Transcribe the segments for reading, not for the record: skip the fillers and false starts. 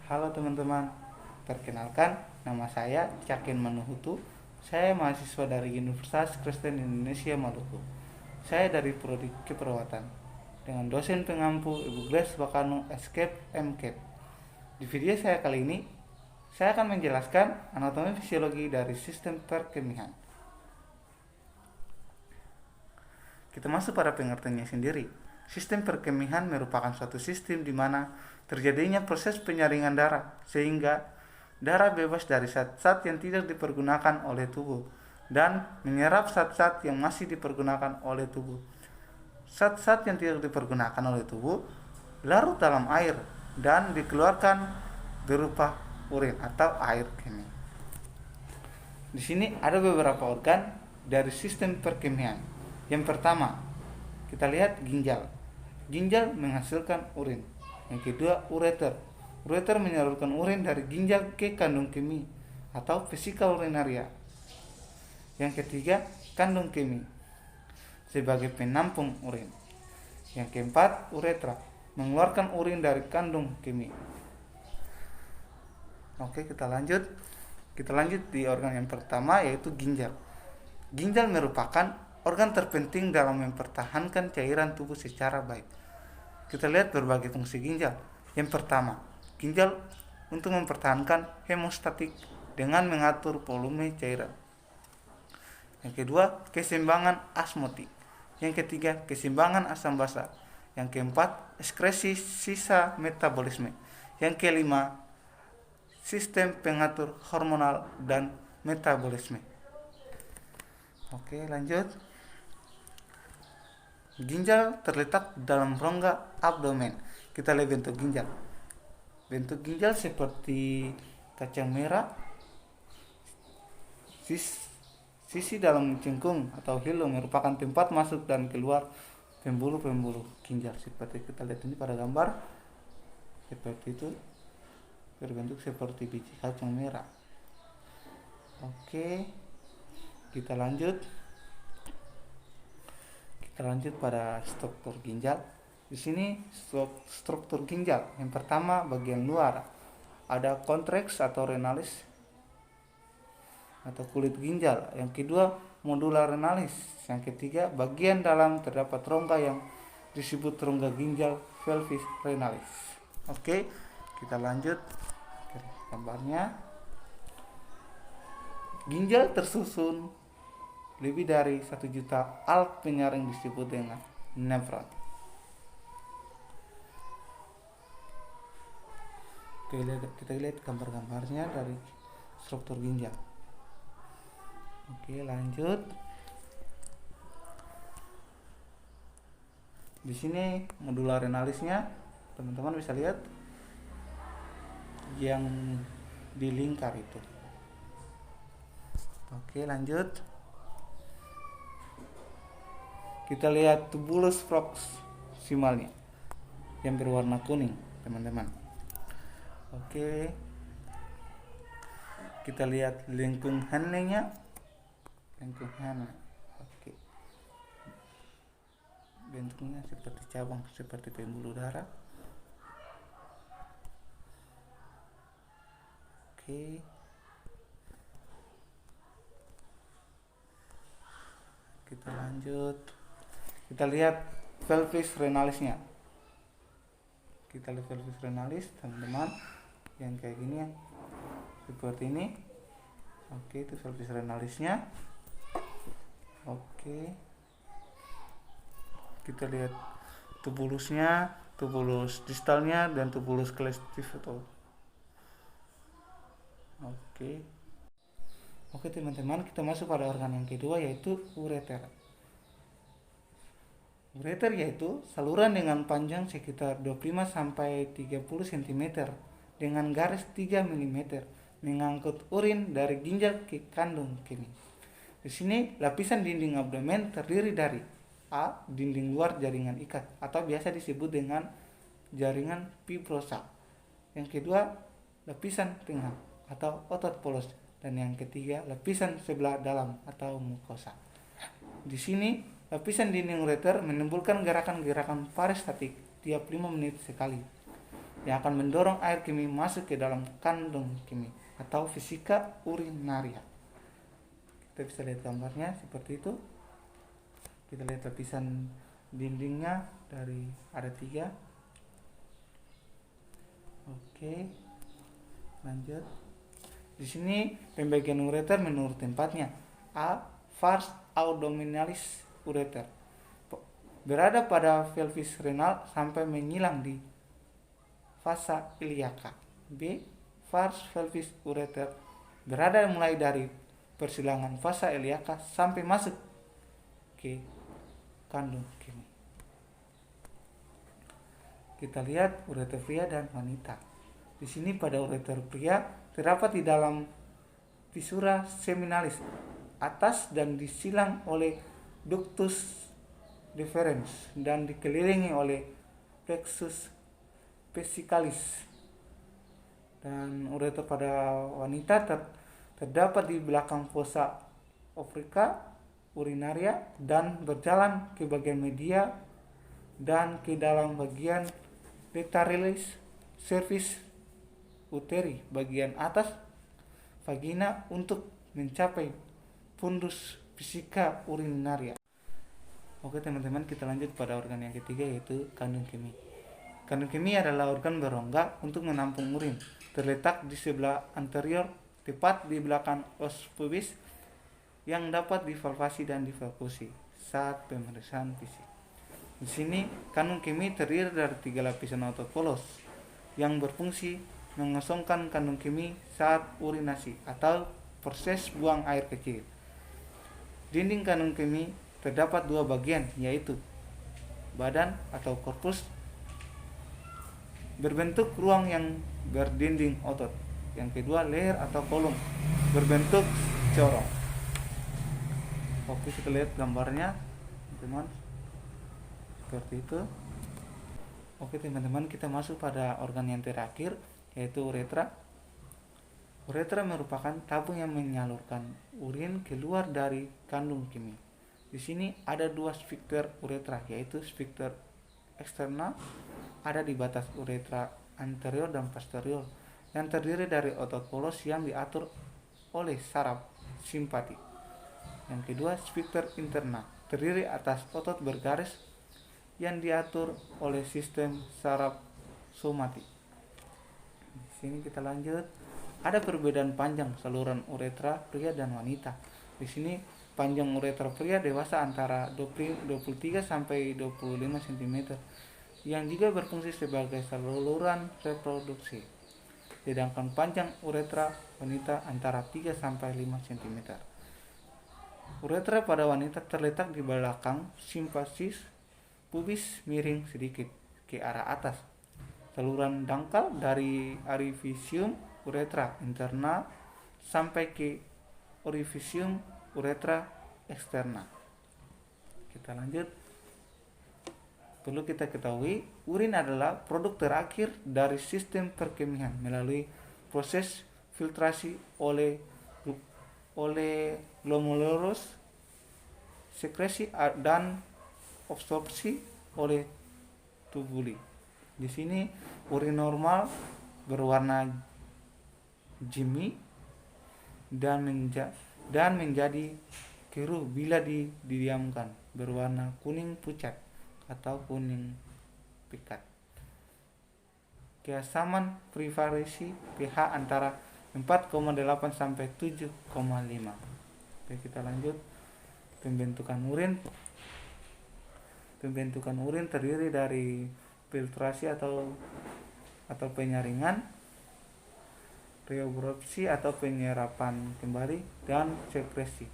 Halo teman-teman, perkenalkan nama saya Cakin Manuhutu. Saya mahasiswa dari Universitas Kristen Indonesia Maluku. Saya dari Prodi Keperawatan dengan dosen pengampu Ibu Grace Bakano Escape MCAT. Di video saya kali ini, saya akan menjelaskan anatomi fisiologi dari sistem perkemihan. Kita masuk pada pengertiannya sendiri. Sistem perkemihan merupakan suatu sistem di mana terjadinya proses penyaringan darah sehingga darah bebas dari zat-zat yang tidak dipergunakan oleh tubuh dan menyerap zat-zat yang masih dipergunakan oleh tubuh. Zat-zat yang tidak dipergunakan oleh tubuh larut dalam air dan dikeluarkan berupa urin atau air kemih. Di sini ada beberapa organ dari sistem perkemihan. Yang pertama, kita lihat ginjal. Ginjal menghasilkan urin. Yang kedua, ureter. Ureter menyalurkan urin dari ginjal ke kandung kemih atau vesika urinaria. Yang ketiga, kandung kemih sebagai penampung urin. Yang keempat, uretra mengeluarkan urin dari kandung kemih. Oke, kita lanjut di organ yang pertama, yaitu ginjal. Ginjal merupakan organ terpenting dalam mempertahankan cairan tubuh secara baik. Kita lihat berbagai fungsi ginjal. Yang pertama, ginjal untuk mempertahankan hemostatik dengan mengatur volume cairan. Yang kedua, keseimbangan osmotik. Yang ketiga, keseimbangan asam basa. Yang keempat, ekskresi sisa metabolisme. Yang kelima, sistem pengatur hormonal dan metabolisme. Oke, lanjut. Ginjal terletak dalam rongga abdomen. Kita lihat bentuk ginjal. Bentuk ginjal seperti kacang merah. Sisi dalam cengkung atau hilo merupakan tempat masuk dan keluar pembuluh-pembuluh ginjal. Seperti kita lihat ini pada gambar. Seperti itu. Berbentuk seperti biji kacang merah. Oke. Kita lanjut pada struktur ginjal. Di sini struktur ginjal. Yang pertama, bagian luar ada kontreks atau renalis atau kulit ginjal. Yang kedua, modula renalis. Yang ketiga, bagian dalam terdapat rongga yang disebut rongga ginjal pelvis renalis. Oke, kita lanjut ke gambarnya. Ginjal tersusun lebih dari 1 juta alat penyaring disebut dengan nefron. Kita lihat gambar-gambarnya dari struktur ginjal. Oke, lanjut. Di sini modula renalisnya, teman-teman bisa lihat yang di lingkar itu. Oke, lanjut. Kita lihat tubulus proximalnya yang berwarna kuning, teman-teman. Oke. Kita lihat lengkung Henle-nya. Lengkung Henle. Oke. Bentuknya seperti cabang, seperti pembuluh darah. Oke. Kita lanjut. Kita lihat pelvis renalisnya. Kita lihat pelvis renalis, teman-teman, yang kayak gini ya, seperti ini. Oke, itu pelvis renalisnya. Oke, kita lihat tubulusnya, tubulus distalnya, dan tubulus collective atau. Oke teman-teman, kita masuk pada organ yang kedua, yaitu ureter. Ureter yaitu saluran dengan panjang sekitar 25 sampai 30 cm dengan garis 3 mm mengangkut urin dari ginjal ke kandung kemih. Di sini lapisan dinding abdomen terdiri dari A. Dinding luar jaringan ikat atau biasa disebut dengan jaringan fibrosa. Yang kedua, lapisan tengah atau otot polos, dan yang ketiga, lapisan sebelah dalam atau mukosa. Di sini lapisan dinding ureter menimbulkan gerakan-gerakan parestatik tiap 5 menit sekali. yang akan mendorong air kemih masuk ke dalam kandung kemih atau vesika urinaria. Kita bisa lihat gambarnya seperti itu. Kita lihat lapisan dindingnya dari ada 3. Oke, lanjut. Di sini pembagian ureter menurut tempatnya. A. Vas abdominalis ureter berada pada pelvis renal sampai menyilang di vasa iliaca. B. Vas pelvis ureter berada mulai dari persilangan vasa iliaca sampai masuk ke kandung kemih. Kita lihat ureter pria dan wanita. Di sini pada ureter pria terdapat di dalam visura seminalis atas dan disilang oleh ductus deferens dan dikelilingi oleh plexus vesicalis. Dan ureter pada wanita terdapat di belakang fossa ovica urinaria dan berjalan ke bagian media dan ke dalam bagian rectalis cervix uteri bagian atas vagina untuk mencapai fundus vesika urinaria. Oke teman-teman, kita lanjut pada organ yang ketiga, yaitu kandung kemih. Kandung kemih adalah organ berongga untuk menampung urin. Terletak di sebelah anterior, tepat di belakang os pubis, yang dapat divalvasi dan divakuasi saat pemeriksaan fisik. Di sini, kandung kemih terdiri dari 3 lapisan otot polos yang berfungsi mengosongkan kandung kemih saat urinasi atau proses buang air kecil. Dinding kandung kemih terdapat 2 bagian, yaitu badan atau korpus berbentuk ruang yang berdinding otot. Yang kedua, leher atau kolom berbentuk corong. Oke, kita lihat gambarnya, teman-teman. Seperti itu. Oke, teman-teman, kita masuk pada organ yang terakhir, yaitu uretra. Uretra merupakan tabung yang menyalurkan urin keluar dari kandung kemih. Di sini ada 2 sphincter uretra, yaitu sphincter eksternal ada di batas uretra anterior dan posterior yang terdiri dari otot polos yang diatur oleh saraf simpati. Yang kedua, sphincter internal terdiri atas otot bergaris yang diatur oleh sistem saraf somati. Di sini kita lanjut. Ada perbedaan panjang saluran uretra pria dan wanita. Di sini panjang uretra pria dewasa antara 23 sampai 25 cm yang juga berfungsi sebagai saluran reproduksi. Sedangkan panjang uretra wanita antara 3 sampai 5 cm. Uretra pada wanita terletak di belakang simpasis pubis miring sedikit ke arah atas. Saluran dangkal dari arifisium uretra internal sampai ke orifisium uretra eksternal. Kita lanjut. Perlu kita ketahui, urin adalah produk terakhir dari sistem perkemihan melalui proses filtrasi oleh glomerulus, sekresi dan absorpsi oleh tubuli. Di sini urin normal berwarna jemi dan menjadi keruh bila didiamkan, berwarna kuning pucat atau kuning pekat. Keasaman prevalensi pH antara 4,8 sampai 7,5. Oke, kita lanjut. Pembentukan urin terdiri dari filtrasi atau penyaringan, reabsorpsi atau penyerapan kembali, dan sekresi.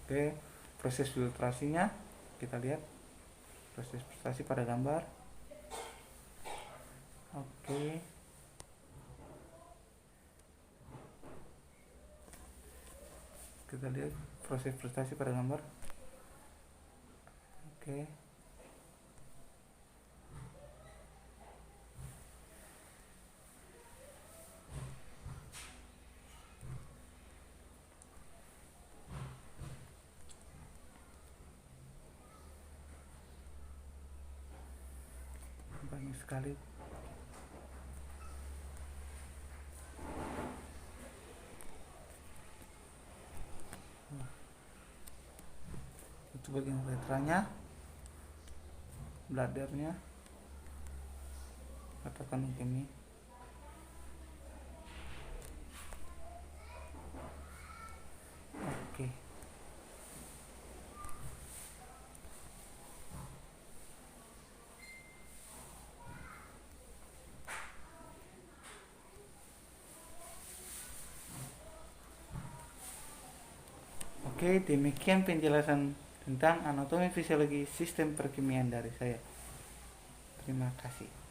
Oke, proses filtrasinya kita lihat. Proses filtrasi pada gambar. Oke. Kita lihat proses filtrasi pada gambar. Oke. Banyak sekali bagian uretranya, bladernya, katakan ini. Oke. Oke, demikian penjelasan tentang anatomi fisiologi sistem perkimian dari saya. Terima kasih.